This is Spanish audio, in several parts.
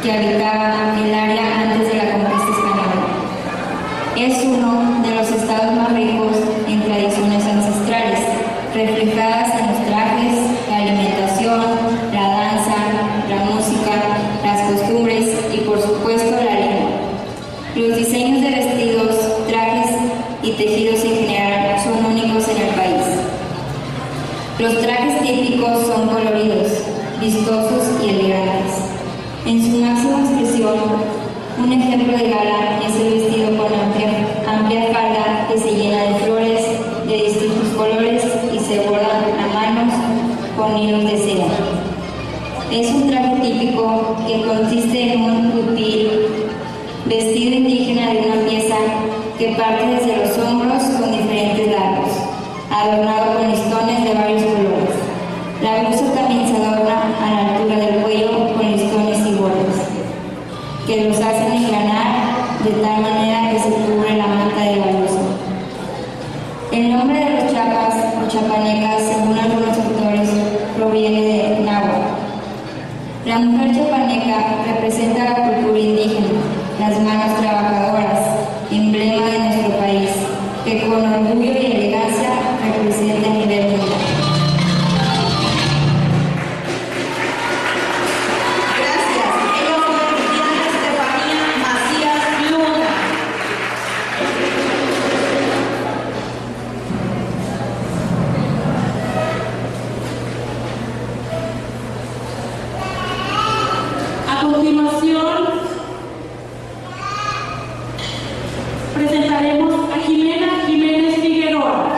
que habitaba el área antes de la conquista española. Es uno de los estados más ricos en tradiciones ancestrales, reflejadas en los trajes, la alimentación, la danza, la música, las costumbres y por supuesto la lengua. Los diseños de vestidos, trajes y tejidos en general son únicos en el país. Los trajes típicos son coloridos, vistosos y elegantes. En su máxima expresión, un ejemplo de gala es el vestido con amplia falda que se llena de flores de distintos colores y se bordan a manos con hilos de seda. Es un traje típico que consiste en un huipil, vestido indígena de una pieza que parte desde los hombros con diferentes largos, adornado con listones de varios colores. La blusa también se adorna a la altura del cuello con listones y bordes, que los hacen enganar de tal manera que se cubre la manta de la blusa. El nombre de los chapas o chapanecas, según algunos autores, proviene de náhuatl. La mujer chapaneca representa la cultura indígena, las manos trabajadoras, emblema de nuestro país, que con orgullo y elegancia representa a nivel mundial. Presentaremos a Jimena Jiménez Figueroa.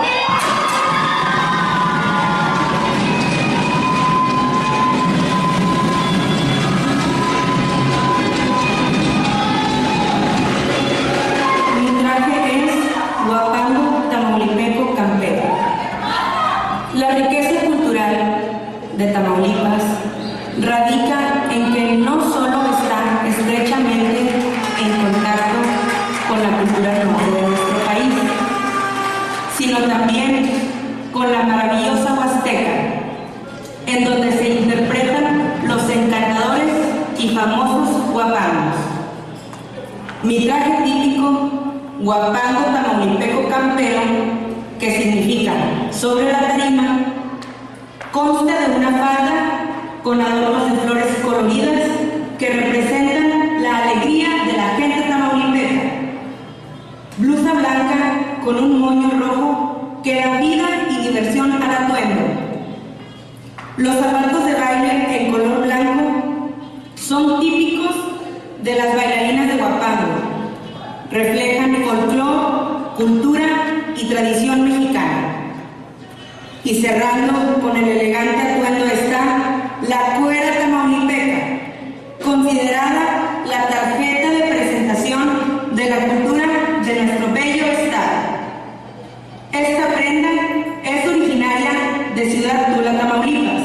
Mi traje es huapango tamaulipeco campero. La riqueza cultural de Tamaulipas radica en que no solo está estrechamente en contacto con la cultura norte de nuestro país, sino también con la maravillosa Huasteca, en donde se interpretan los encantadores y famosos huapangos. Mi traje típico, huapango tamaulipeco campero, que significa sobre la tarima, consta de una falda con adornos de flores coloridas que representan la alegría de la gente tamaulipeca, blusa blanca con un moño rojo que da vida y diversión al atuendo. Los zapatos de baile en color blanco son típicos de las bailarinas de huapango, reflejan folclore, cultura y tradición mexicana. Y cerrando con el elegante atuendo está la cuera tamaulipeca, considerada la tarjeta de presentación de la cultura de nuestro bello estado. Esta prenda es originaria de Ciudad Tula, Tamaulipas,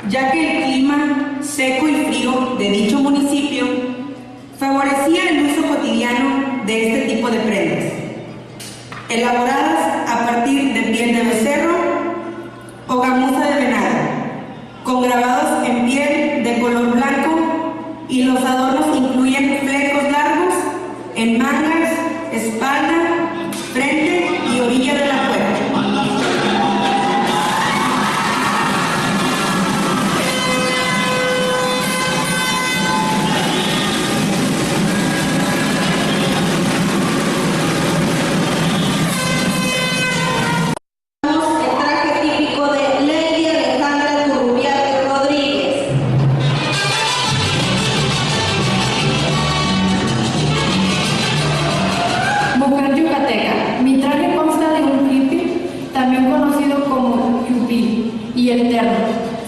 ya que el clima seco y frío de dicho municipio favorecía el uso cotidiano de este tipo de prendas, elaboradas a partir de piel de becerro o gamuza de venado, con grabados en piel de color blanco, y los adornos incluyen flecos largos en mangas, espalda, frente y orilla de la cuera.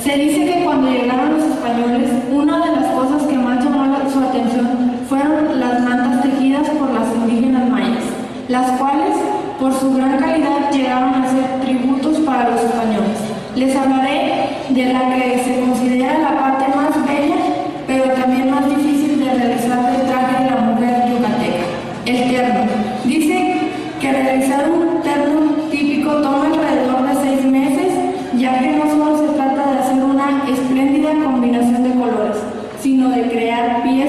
Se dice que cuando llegaron los españoles, una de las cosas que más llamó su atención fueron las mantas tejidas por las indígenas mayas, las cuales, por su gran calidad, llegaron a ser tributos para los españoles. Les hablaré de la que se considera la parte más bella, pero también más difícil de realizar del traje de la mujer yucateca, el terno. Dice que realizar un terno típico toma alrededor de 6 meses, ya que no solo se trata de hacer una espléndida combinación de colores, sino de crear piezas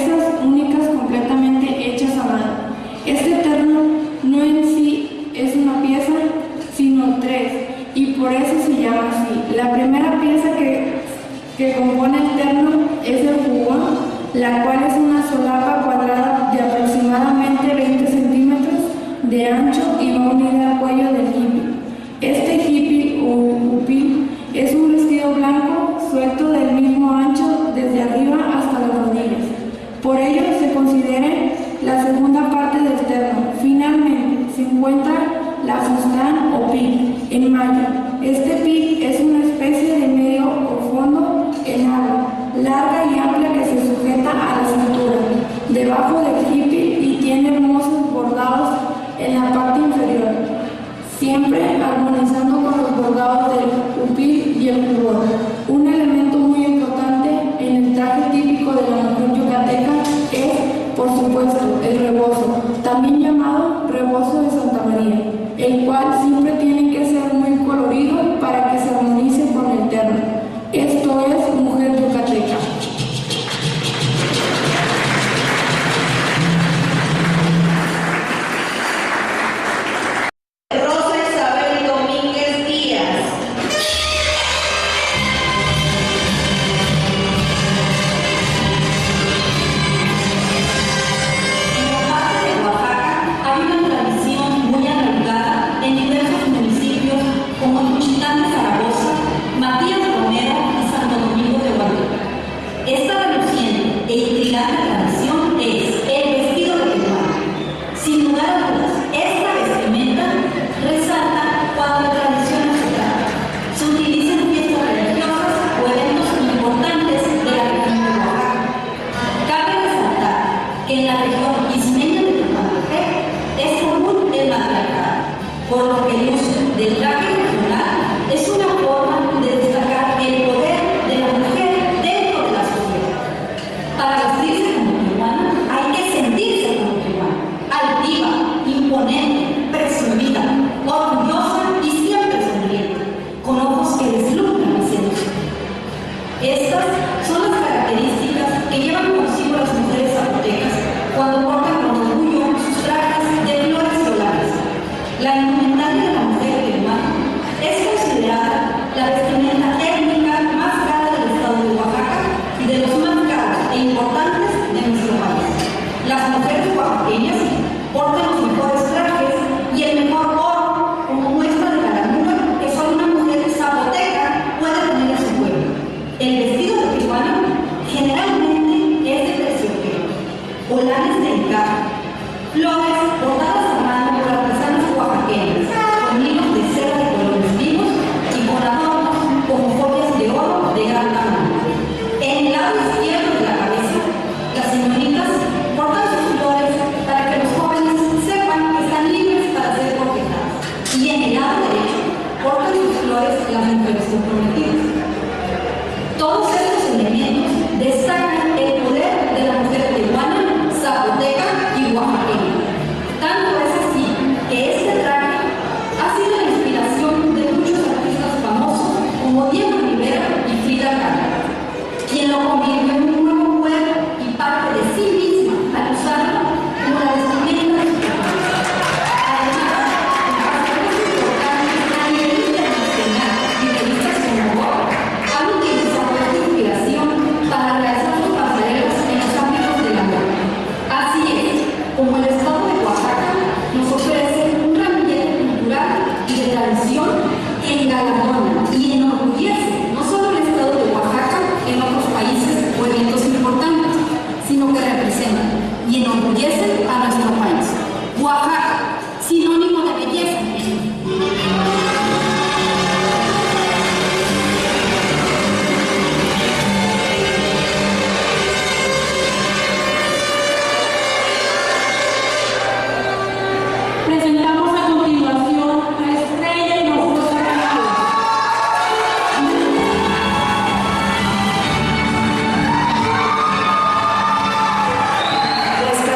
la cual es una solapa cuadrada de aproximadamente 20 centímetros de ancho y va unida al cuello del hippie. Este hippie o hupil es un vestido blanco suelto del mismo ancho desde arriba hasta las rodillas. Por ello se considera la segunda parte del terno. Finalmente se encuentra la fustán o pic en malla. Este pic es una especie de medio o fondo en agua, larga y amplia que se sujeta a la cintura, debajo del hippie y tiene hermosos bordados en la parte inferior, siempre armonizando con los bordados del hupil y el jubón. Un elemento muy importante en el traje típico de la mujer yucateca es, por supuesto, el rebozo, también llamado rebozo de Santa María, el cual siempre tiene que ser muy colorido para que se armonice con el terno. Esto es mujer yucateca.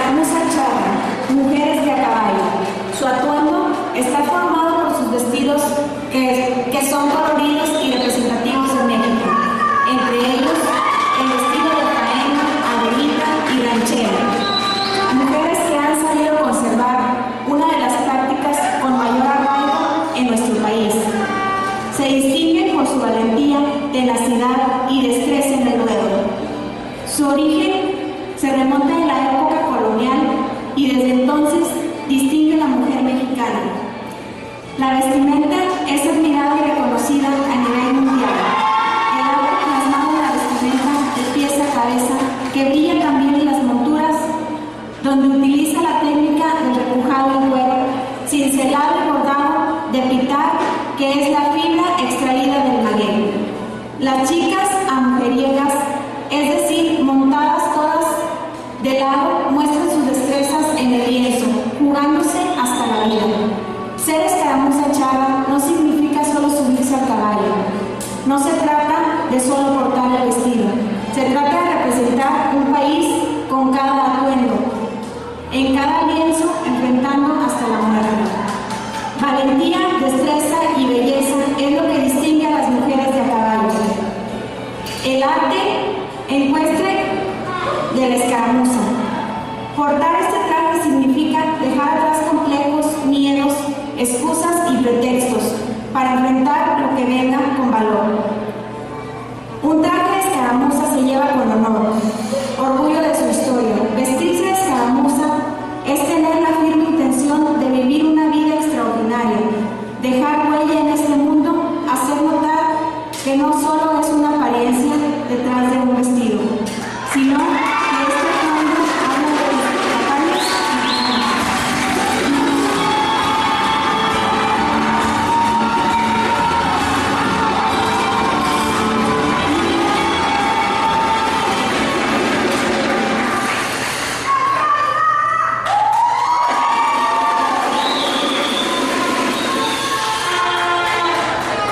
Vamos a Se remonta en la época colonial y desde entonces distingue a la mujer mexicana. La vestimenta es admirada y reconocida a nivel mundial. El arte plasmado en la vestimenta de pies a cabeza, que brilla también en las monturas, donde utiliza la técnica del repujado en cuero, cincelado y bordado de pitar, que es la fibra extraída del maguey. Las chicas mujeriegas, es decir, montadas todas de lado, muestran sus destrezas en el lienzo, jugándose hasta la vida. Ser escaramuza charra no significa solo subirse al caballo. No se trata de solo portar el vestido. Se trata de representar un país con cada atuendo, en cada lienzo enfrentando hasta la muerte. Valentía, destreza y belleza es lo que distingue a las mujeres de a caballo. El arte ecuestre de la escaramuza. Portar este traje significa dejar atrás complejos, miedos, excusas y pretextos para enfrentar lo que venga con valor. Un traje de escaramuza se lleva con honor, orgullo de su historia. Vestirse de escaramuza es tener la firme intención de vivir una vida extraordinaria, dejar huella en este mundo, hacer notar que no solo es una apariencia detrás de un vestido, sino que este mundo habla de los capaces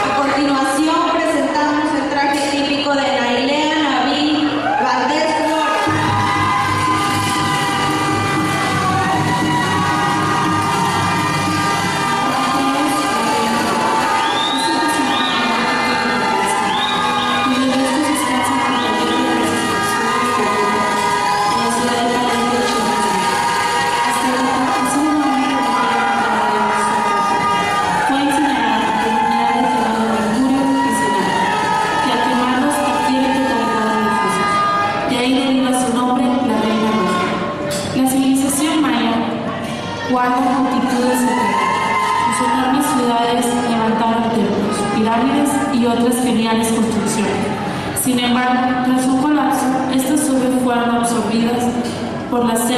A continuación presentamos el traje típico de Nailea Naví Valdés Flores. Fue incinerada por unidades de mercurio piscinal, que al quemarlos adquiere totalidad de difusos. De ahí deriva su nombre, la Reina Roja. La civilización maya guarda multitudes secretas. Sus enormes ciudades levantaron templos, pirámides y otras geniales construcciones. Sin embargo, tras un colapso, estas urbes fueron absorbidas por las selvas